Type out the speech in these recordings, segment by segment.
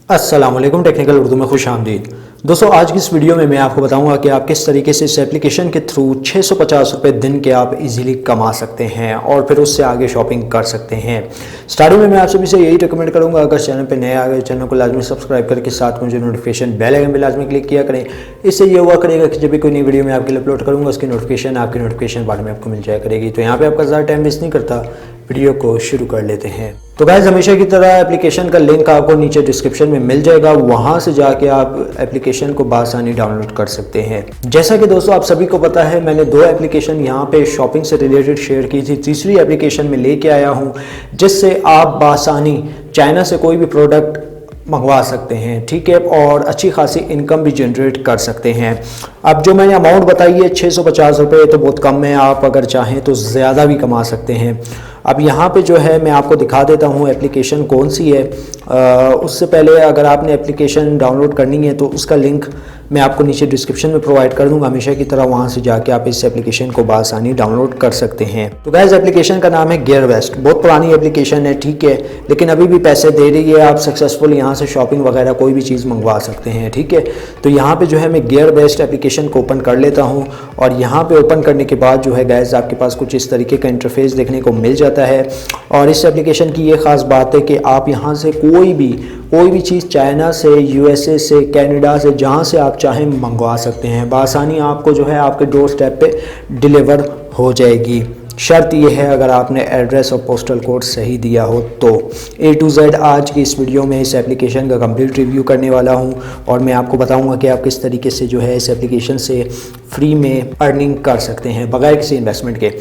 अस्सलाम वालेकुम, टेक्निकल उर्दू में खुश आमदीद। दोस्तों, आज की इस वीडियो में मैं आपको बताऊंगा कि आप किस तरीके से इस एप्लीकेशन के थ्रू 650 रुपये दिन के आप इजीली कमा सकते हैं और फिर उससे आगे शॉपिंग कर सकते हैं। स्टार्टिंग में मैं आप सभी से यही रिकमेंड करूंगा, अगर चैनल पे नए आ गए चैनल को लाजमी सब्सक्राइब करके साथ मुझे नोटिफिकेशन बेल आइकन पे लाजमी क्लिक किया करें। इससे ये हुआ करेगा कि जब भी कोई नई वीडियो मैं आपके लिए अपलोड करूँगा उसकी नोटिफिकेशन आपकी नोटिफिकेशन बाद में आपको मिल जाया करेगी। तो यहाँ पर आपका ज़्यादा टाइम वेस्ट नहीं करता, वीडियो को शुरू कर लेते हैं। तो गाइस, हमेशा की तरह एप्लीकेशन का लिंक आपको नीचे डिस्क्रिप्शन में मिल जाएगा, वहां से जाके आप एप्लीकेशन को बासानी डाउनलोड कर सकते हैं। जैसा कि दोस्तों आप सभी को पता है, मैंने 2 एप्लीकेशन यहाँ पे शॉपिंग से रिलेटेड शेयर की थी। तीसरी एप्लीकेशन में लेके आया हूँ जिससे आप बासानी चाइना से कोई भी प्रोडक्ट मंगवा सकते हैं, ठीक है, और अच्छी खासी इनकम भी जनरेट कर सकते हैं। अब जो मैंने अमाउंट बताई है 650 रुपये, तो बहुत कम है, आप अगर चाहें तो ज़्यादा भी कमा सकते हैं। अब यहाँ पे जो है मैं आपको दिखा देता हूँ एप्लीकेशन कौन सी है। उससे पहले अगर आपने एप्लीकेशन डाउनलोड करनी है तो उसका लिंक मैं आपको नीचे डिस्क्रिप्शन में प्रोवाइड कर दूंगा। हमेशा की तरह वहाँ से जाके आप इस एप्लीकेशन को बासानी डाउनलोड कर सकते हैं। तो गाइस, एप्लीकेशन का नाम है गियरवेस्ट। बहुत पुरानी एप्लीकेशन है, ठीक है, लेकिन अभी भी पैसे दे रही है। आप सक्सेसफुल यहाँ से शॉपिंग वगैरह कोई भी चीज़ मंगवा सकते हैं, ठीक है। तो यहाँ पे जो है मैं गियरवेस्ट एप्लीकेशन को ओपन कर लेता हूँ और यहाँ पे ओपन करने के बाद जो है गाइस आपके पास कुछ इस तरीके का इंटरफेस देखने को मिल जाता है। और इस एप्लीकेशन की ये ख़ास बात है कि आप यहाँ से कोई भी चीज़ चाइना से, यूएसए से, कनाडा से, जहाँ से आप चाहें मंगवा सकते हैं। बासानी आपको जो है आपके डोर स्टेप पे डिलीवर हो जाएगी। शर्त यह है अगर आपने एड्रेस और पोस्टल कोड सही दिया हो तो। A to Z आज की इस वीडियो में इस एप्लीकेशन का कंप्लीट रिव्यू करने वाला हूं और मैं आपको बताऊंगा कि आप किस तरीके से जो है इस एप्लीकेशन से फ्री में अर्निंग कर सकते हैं बगैर किसी इन्वेस्टमेंट के।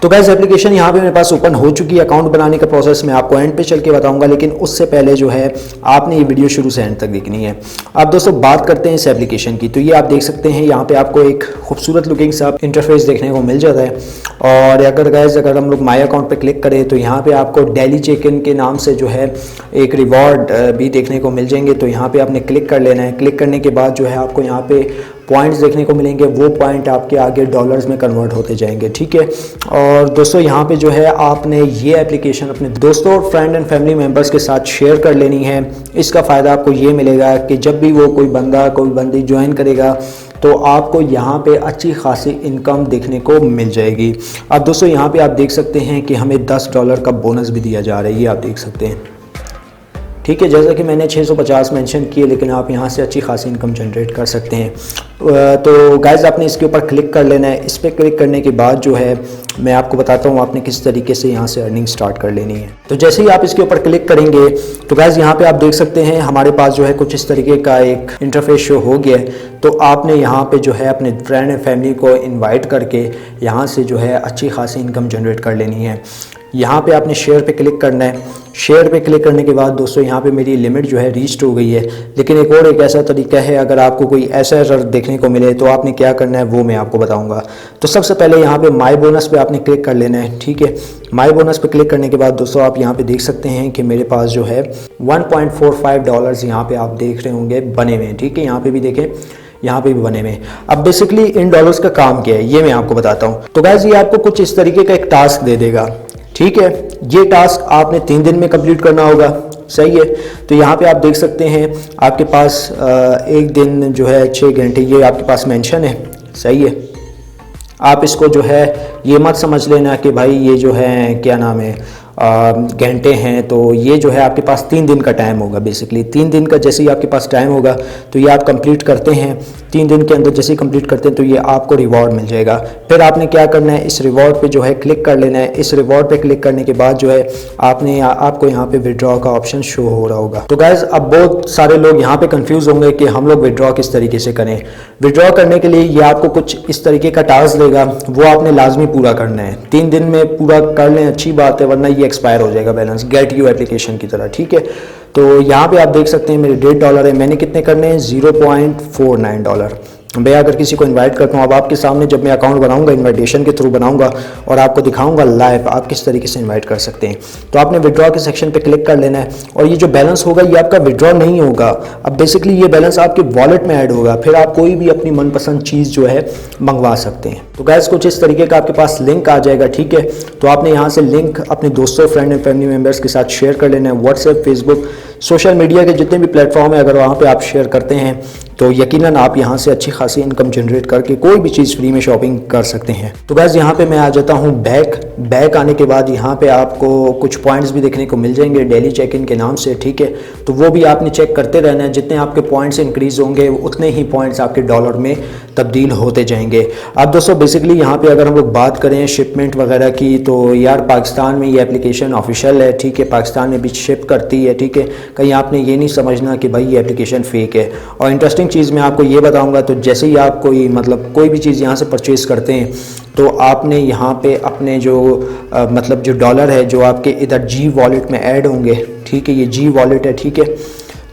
तो गाइस, एप्लीकेशन यहाँ पे मेरे पास ओपन हो चुकी है। अकाउंट बनाने का प्रोसेस मैं आपको एंड पे चल के बताऊंगा, लेकिन उससे पहले जो है आपने ये वीडियो शुरू से एंड तक देखनी है। अब दोस्तों बात करते हैं इस एप्लीकेशन की। तो ये आप देख सकते हैं, यहाँ पे आपको एक खूबसूरत लुकिंग सा इंटरफेस देखने को मिल जाता है। और अगर हम लोग माई अकाउंट पे क्लिक करें तो यहाँ पे आपको डेली चेक इन के नाम से जो है एक रिवॉर्ड भी देखने को मिल जाएंगे। तो यहाँ पे आपने क्लिक कर लेना है। क्लिक करने के बाद जो है आपको यहाँ पे पॉइंट्स देखने को मिलेंगे, वो पॉइंट आपके आगे डॉलर्स में कन्वर्ट होते जाएंगे, ठीक है। और दोस्तों यहाँ पे जो है आपने ये एप्लीकेशन अपने दोस्तों और फ्रेंड एंड फैमिली मेम्बर्स के साथ शेयर कर लेनी है। इसका फ़ायदा आपको ये मिलेगा कि जब भी वो कोई बंदी ज्वाइन करेगा तो आपको यहाँ पे अच्छी खासी इनकम देखने को मिल जाएगी। अब दोस्तों यहाँ पे आप देख सकते हैं कि हमें $10 का बोनस भी दिया जा रहा है, ये आप देख सकते हैं, ठीक है। जैसा कि मैंने 650 मेंशन किए, लेकिन आप यहाँ से अच्छी खासी इनकम जनरेट कर सकते हैं। तो गाइस, आपने इसके ऊपर क्लिक कर लेना है। इस पर क्लिक करने के बाद जो है मैं आपको बताता हूँ आपने किस तरीके से यहाँ से अर्निंग स्टार्ट कर लेनी है। तो जैसे ही आप इसके ऊपर क्लिक करेंगे तो गाइस यहाँ पे आप देख सकते हैं हमारे पास जो है कुछ इस तरीके का एक इंटरफेस शो हो गया है। तो आपने यहाँ पे जो है अपने फ्रेंड एंड फैमिली को इन्वाइट करके यहाँ से जो है अच्छी खासी इनकम जनरेट कर लेनी है। यहाँ पे आपने शेयर पे क्लिक करना है। शेयर पे क्लिक करने के बाद दोस्तों यहाँ पे मेरी लिमिट जो है रीच हो गई है, लेकिन एक ऐसा तरीका है, अगर आपको कोई ऐसा एरर देखने को मिले तो आपने क्या करना है वो मैं आपको बताऊंगा। तो सबसे पहले यहाँ पे माई बोनस पे आपने क्लिक कर लेना है, ठीक है। माई बोनस पे क्लिक करने के बाद दोस्तों आप यहाँ पे देख सकते हैं कि मेरे पास जो है $1.45 यहाँ पे आप देख रहे होंगे बने हुए हैं, ठीक है। यहाँ पे भी देखें, यहाँ पे भी बने हुए। अब बेसिकली इन डॉलर्स का काम क्या है ये मैं आपको बताता हूँ। तो गाइस, ये आपको कुछ इस तरीके का एक टास्क दे देगा, ठीक है। ये टास्क आपने 3 दिन में कंप्लीट करना होगा, सही है। तो यहाँ पे आप देख सकते हैं आपके पास एक दिन जो है 6 घंटे ये आपके पास मेंशन है, सही है। आप इसको जो है ये मत समझ लेना कि भाई ये जो है क्या नाम है घंटे हैं। तो ये जो है आपके पास 3 दिन का टाइम होगा। बेसिकली 3 दिन का जैसे ही आपके पास टाइम होगा तो ये आप कंप्लीट करते हैं। 3 दिन के अंदर जैसे ही कंप्लीट करते हैं तो ये आपको रिवॉर्ड मिल जाएगा। फिर आपने क्या करना है, इस रिवॉर्ड पे जो है क्लिक कर लेना है। इस रिवॉर्ड पे क्लिक करने के बाद जो है आपको यहाँ पे विड्रॉ का ऑप्शन शो हो रहा होगा। तो गाइज, अब बहुत सारे लोग यहाँ पे कंफ्यूज होंगे कि हम लोग विड्रॉ किस तरीके से करें। विड्रॉ करने के लिए ये आपको कुछ इस तरीके का टास्क देगा, वो आपने लाजमी पूरा करना है। 3 दिन में पूरा कर लें, अच्छी बात है, वरना ये एक्सपायर हो जाएगा बैलेंस, गेट यू एप्लीकेशन की तरह, ठीक है। तो यहाँ पे आप देख सकते हैं मेरे $1.5 है, मैंने कितने करने हैं $0.49। मैं अगर किसी को इनवाइट करता हूँ, अब आपके सामने जब मैं अकाउंट बनाऊंगा इनविटेशन के थ्रू बनाऊंगा और आपको दिखाऊंगा लाइव आप किस तरीके से इनवाइट कर सकते हैं। तो आपने विड्रॉ के सेक्शन पे क्लिक कर लेना है और ये जो बैलेंस होगा ये आपका विड्रॉ नहीं होगा। अब बेसिकली ये बैलेंस आपके वॉलेट में ऐड होगा, फिर आप कोई भी अपनी मनपसंद चीज़ जो है मंगवा सकते हैं। तो गाइस, कुछ इस तरीके का आपके पास लिंक आ जाएगा, ठीक है। तो आपने यहाँ से लिंक अपने दोस्तों, फ्रेंड एंड फैमिली मेम्बर्स के साथ शेयर कर लेना है, व्हाट्सएप, फेसबुक, सोशल मीडिया के जितने भी प्लेटफॉर्म है अगर वहाँ पे आप शेयर करते हैं तो यकीनन आप यहाँ से अच्छी खासी इनकम जनरेट करके कोई भी चीज़ फ्री में शॉपिंग कर सकते हैं। तो गाइस यहाँ पे मैं आ जाता हूँ बैक आने के बाद यहाँ पे आपको कुछ पॉइंट्स भी देखने को मिल जाएंगे डेली चेक इन के नाम से, ठीक है। तो वो भी आपने चेक करते रहना है, जितने आपके पॉइंट्स इंक्रीज होंगे उतने ही पॉइंट्स आपके डॉलर में तब्दील होते जाएंगे। अब दोस्तों बेसिकली यहाँ पे अगर हम लोग बात करें शिपमेंट वगैरह की तो यार पाकिस्तान में ये एप्लीकेशन ऑफिशियल है, ठीक है, पाकिस्तान में भी शिप करती है, ठीक है। कहीं आपने ये नहीं समझना कि भाई ये एप्लीकेशन फेक है। और इंटरेस्टिंग चीज़ मैं आपको ये बताऊंगा, तो जैसे ही आप कोई भी चीज़ यहाँ से परचेज़ करते हैं तो आपने यहाँ पे अपने जो मतलब जो डॉलर है जो आपके इधर जी वॉलेट में ऐड होंगे, ठीक है, ये जी वॉलेट है, ठीक है।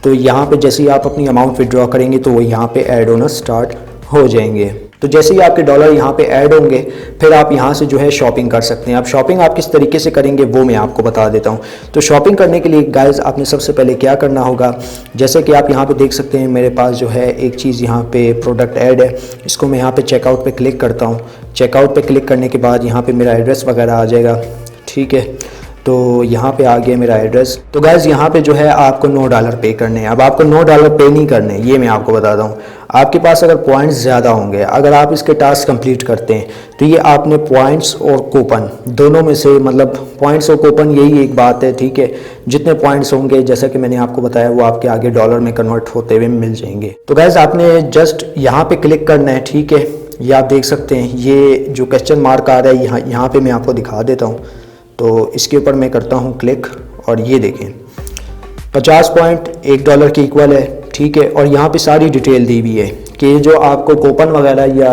तो यहाँ पे जैसे ही आप अपनी अमाउंट विड्रॉ करेंगे तो वो यहाँ पे ऐड होना स्टार्ट हो जाएंगे। तो जैसे ही आपके डॉलर यहाँ पे ऐड होंगे फिर आप यहाँ से जो है शॉपिंग कर सकते हैं। अब शॉपिंग आप किस तरीके से करेंगे वो मैं आपको बता देता हूँ। तो शॉपिंग करने के लिए गाइस आपने सबसे पहले क्या करना होगा, जैसे कि आप यहाँ पे देख सकते हैं मेरे पास जो है एक चीज़ यहाँ पे प्रोडक्ट ऐड है, इसको मैं यहाँ पे चेकआउट पे क्लिक करता हूँ। चेकआउट पे क्लिक करने के बाद यहाँ पे मेरा एड्रेस वगैरह आ जाएगा, ठीक है। तो यहाँ पे आ गया मेरा एड्रेस। तो गाइज़ यहाँ पे जो है आपको $9 पे करने हैं। अब आपको $9 पे नहीं करने, ये मैं आपको बताता हूँ। आपके पास अगर पॉइंट्स ज़्यादा होंगे, अगर आप इसके टास्क कंप्लीट करते हैं तो ये आपने पॉइंट्स और कूपन दोनों में से, मतलब पॉइंट्स और कूपन यही एक बात है, ठीक है। जितने पॉइंट्स होंगे जैसा कि मैंने आपको बताया वो आपके आगे डॉलर में कन्वर्ट होते हुए मिल जाएंगे। तो गाइज़ आपने जस्ट यहाँ पर क्लिक करना है, ठीक है। ये आप देख सकते हैं ये जो क्वेश्चन मार्क आ रहा है यहाँ पर मैं आपको दिखा देता हूँ। तो इसके ऊपर मैं करता हूँ क्लिक और ये देखें 50 पॉइंट $1 के इक्वल है, ठीक है। और यहाँ पे सारी डिटेल दी हुई है कि जो आपको कूपन वगैरह या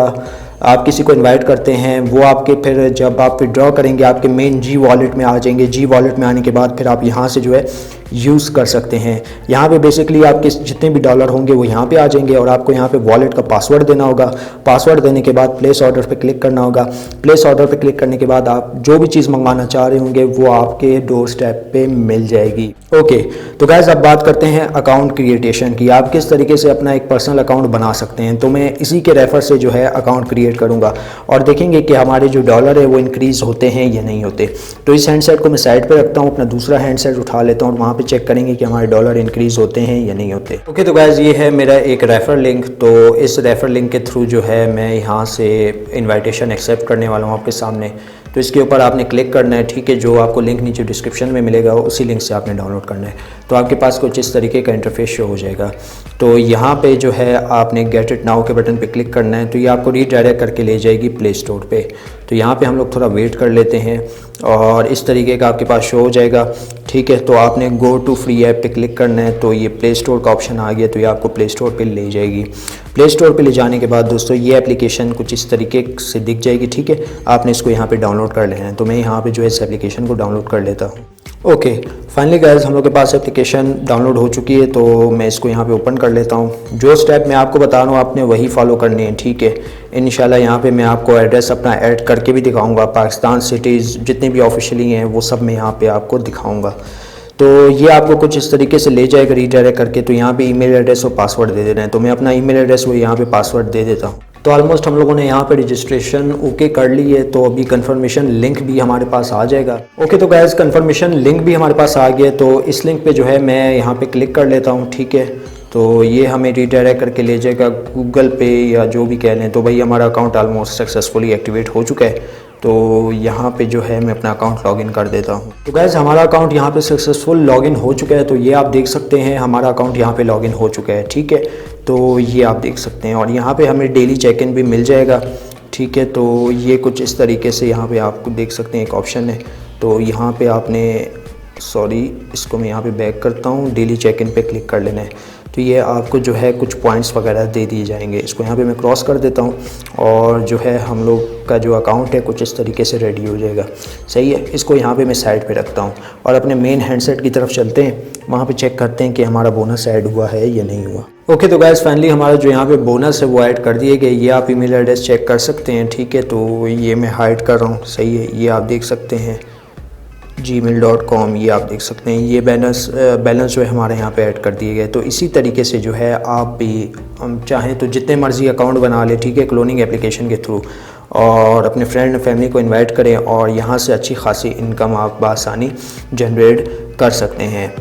आप किसी को इनवाइट करते हैं वो आपके फिर जब आप विड्रॉ करेंगे आपके मेन जी वॉलेट में आ जाएंगे। जी वॉलेट में आने के बाद फिर आप यहाँ से जो है यूज़ कर सकते हैं। यहाँ पे बेसिकली आपके जितने भी डॉलर होंगे वो यहाँ पे आ जाएंगे और आपको यहाँ पे वॉलेट का पासवर्ड देना होगा। पासवर्ड देने के बाद प्लेस ऑर्डर पे क्लिक करना होगा। प्लेस ऑर्डर पे क्लिक करने के बाद आप जो भी चीज़ मंगवाना चाह रहे होंगे वो आपके डोर स्टेप पे मिल जाएगी। ओके, तो गाइस अब बात करते हैं अकाउंट क्रिएटेशन की। आप किस तरीके से अपना एक पर्सनल अकाउंट बना सकते हैं। तो मैं इसी के रेफर से जो है अकाउंट क्रिएट करूँगा और देखेंगे कि हमारे जो डॉलर है वो इंक्रीज़ होते हैं या नहीं होते। तो इस हैंडसेट को मैं साइड पर रखता हूँ, अपना दूसरा हैंडसेट उठा लेता हूँ और वहाँ पे चेक करेंगे कि हमारे डॉलर इंक्रीज़ होते हैं या नहीं होते। ओके, तो गाइस ये है मेरा एक रेफर लिंक। तो इस रेफर लिंक के थ्रू जो है मैं यहाँ से इनविटेशन एक्सेप्ट करने वाला हूँ आपके सामने। तो इसके ऊपर आपने क्लिक करना है, ठीक है। जो आपको लिंक नीचे डिस्क्रिप्शन में मिलेगा उसी लिंक से आपने डाउनलोड करना है। तो आपके पास कुछ इस तरीके का इंटरफेस शो हो जाएगा। तो यहाँ पे जो है आपने गेट इट नाउ के बटन पे क्लिक करना है। तो ये आपको रीडायरेक्ट करके ले जाएगी प्ले स्टोर पे। तो यहाँ पे हम लोग थोड़ा वेट कर लेते हैं और इस तरीके का आपके पास शो हो जाएगा, ठीक है। तो आपने गो टू फ्री ऐप पे क्लिक करना है। तो ये प्ले स्टोर का ऑप्शन आ गया, तो ये आपको प्ले स्टोर पे ले जाएगी। प्ले स्टोर पे ले जाने के बाद दोस्तों ये एप्लीकेशन कुछ इस तरीके से दिख जाएगी, ठीक है। आपने इसको यहाँ पे डाउनलोड कर लेना है। तो मैं यहाँ पे जो है इस एप्लीकेशन को डाउनलोड कर लेता हूँ। ओके, फाइनली गाइस हम लोग के पास एप्लीकेशन डाउनलोड हो चुकी है। तो मैं इसको यहाँ पे ओपन कर लेता हूँ। जो स्टेप मैं आपको बता रहा हूँ आपने वही फॉलो करनी है, ठीक है। इंशाल्लाह यहाँ पे मैं आपको एड्रेस अपना ऐड करके भी दिखाऊंगा। पाकिस्तान सिटीज़ जितने भी ऑफिशियली हैं वो सब मैं यहाँ पे आपको दिखाऊंगा। तो ये आपको कुछ इस तरीके से ले जाएगा रीडायरेक्ट करके। तो यहाँ पे ईमेल एड्रेस और पासवर्ड दे देना है। तो मैं अपना ईमेल एड्रेस वो यहाँ पे पासवर्ड दे देता हूँ। तो ऑलमोस्ट हम लोगों ने यहाँ पे रजिस्ट्रेशन ओके कर ली है। तो अभी कंफर्मेशन लिंक भी हमारे पास आ जाएगा। ओके, तो गाइस कंफर्मेशन लिंक भी हमारे पास आ गया। तो इस लिंक पे जो है मैं यहाँ पे क्लिक कर लेता हूँ, ठीक है। तो ये हमें रीडायरेक्ट करके ले जाएगा गूगल पे या जो भी कह लें। तो भाई हमारा अकाउंट ऑलमोस्ट सक्सेसफुली एक्टिवेट हो चुका है। तो यहाँ पे जो है मैं अपना अकाउंट लॉगिन कर देता हूँ। तो गाइस हमारा अकाउंट यहाँ पे सक्सेसफुल लॉगिन हो चुका है। तो ये आप देख सकते हैं हमारा अकाउंट यहाँ पे लॉगिन हो चुका है, ठीक है। तो ये आप देख सकते हैं और यहाँ पे हमें डेली चेक इन भी मिल जाएगा, ठीक है। तो ये कुछ इस तरीके से यहाँ पे आपको देख सकते हैं एक ऑप्शन है। तो यहाँ पे आपने इसको मैं यहाँ पे बैक करता हूँ, डेली चेक इन पे क्लिक कर लेना है। तो ये आपको जो है कुछ पॉइंट्स वगैरह दे दिए जाएंगे। इसको यहाँ पे मैं क्रॉस कर देता हूँ और जो है हम लोग का जो अकाउंट है कुछ इस तरीके से रेडी हो जाएगा, सही है। इसको यहाँ पे मैं साइड पे रखता हूँ और अपने मेन हैंडसेट की तरफ चलते हैं। वहाँ पे चेक करते हैं कि हमारा बोनस ऐड हुआ है या नहीं हुआ। ओके, तो गाइस फाइनली हमारा जो यहाँ पे बोनस है वो ऐड कर दिए गए। ये आप ईमेल एड्रेस चेक कर सकते हैं, ठीक है। तो ये मैं हाइड कर रहा हूँ, सही है। ये आप देख सकते हैं gmail.com, ये आप देख सकते हैं। ये बैलेंस जो है हमारे यहाँ पे ऐड कर दिए गए। तो इसी तरीके से जो है आप भी चाहें तो जितने मर्जी अकाउंट बना लें, ठीक है, क्लोनिंग एप्लीकेशन के थ्रू, और अपने फ्रेंड फैमिली को इनवाइट करें और यहाँ से अच्छी खासी इनकम आप बआसानी जनरेट कर सकते हैं।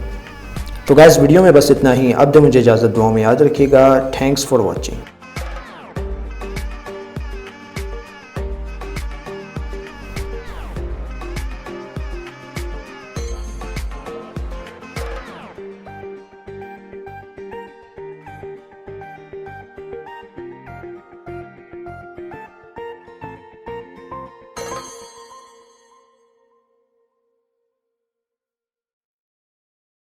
तो गाइस वीडियो में बस इतना ही। अब दे मुझे इजाज़त, दुआ में याद रखिएगा। Thanks for watching.